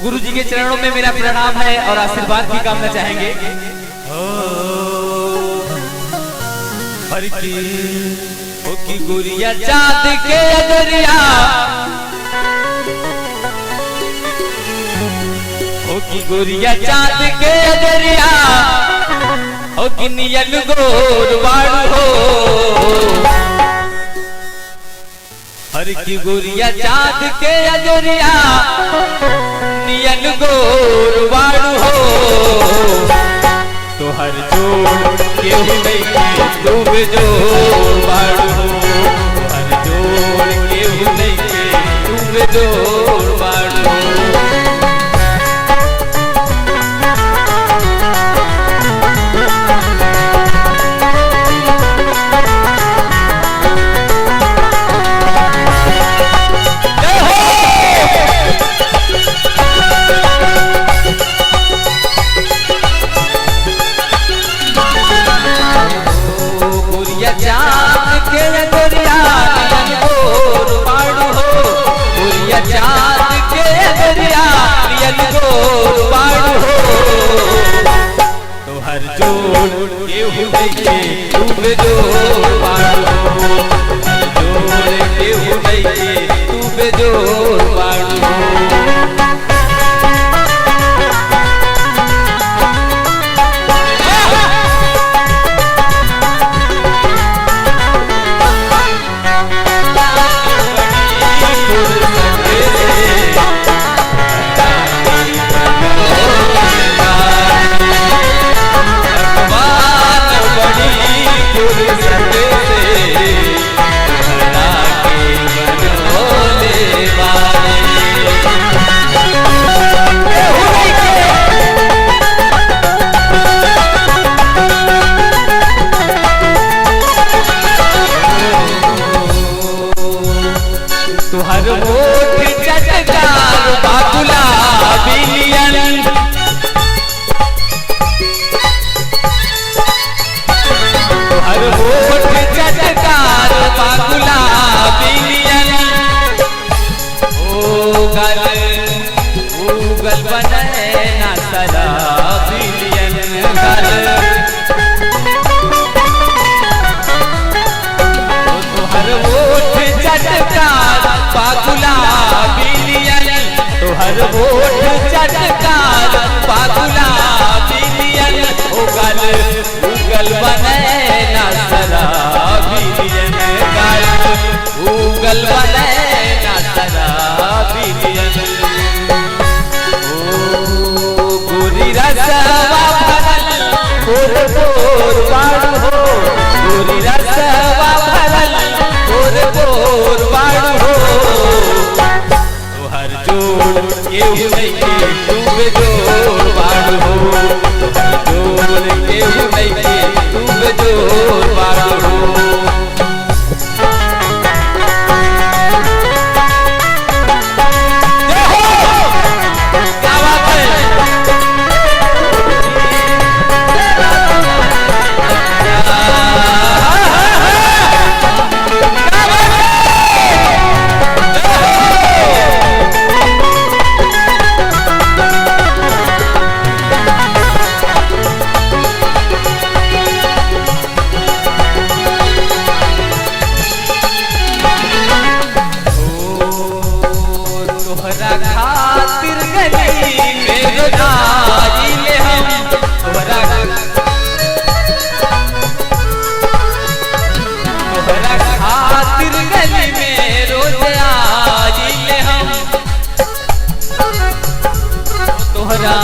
गुरु जी के चरणों में मेरा प्रणाम है और आशीर्वाद की कामना चाहेंगे। हर की गुरिया चाँद के दरिया, हो की गुरिया चाँद के दरिया, हो की नियल गोर बाड़ू हो। हर की गुरिया चाँद के दरिया, नियल गोर बाड़ू हो। तो हर जोड़ केहू नहीं तुम जोड़ बाड़ू हो। हर जोड़ केहू नहीं तुम जोड़ बाड़ू हो। हर वोट चटकार पागुला बिलियन, उगल उगल बने ना शराबियन। उगल बने ना शराबियन। ओ गोरी रसवा भरल गोर गोर बाड़ू हो। गोरी रसवा भरल गोर गोर बाड़ू हो। केहू नहीं तुम जोड़ बाड़ू हो। जोड़ केहू नहीं तुम जोड़ बाड़ू हो। क्या बात है। खातिर गली में रोजाइले हम, तोहरा खातिर गली में रोजाइले हम। तोहरा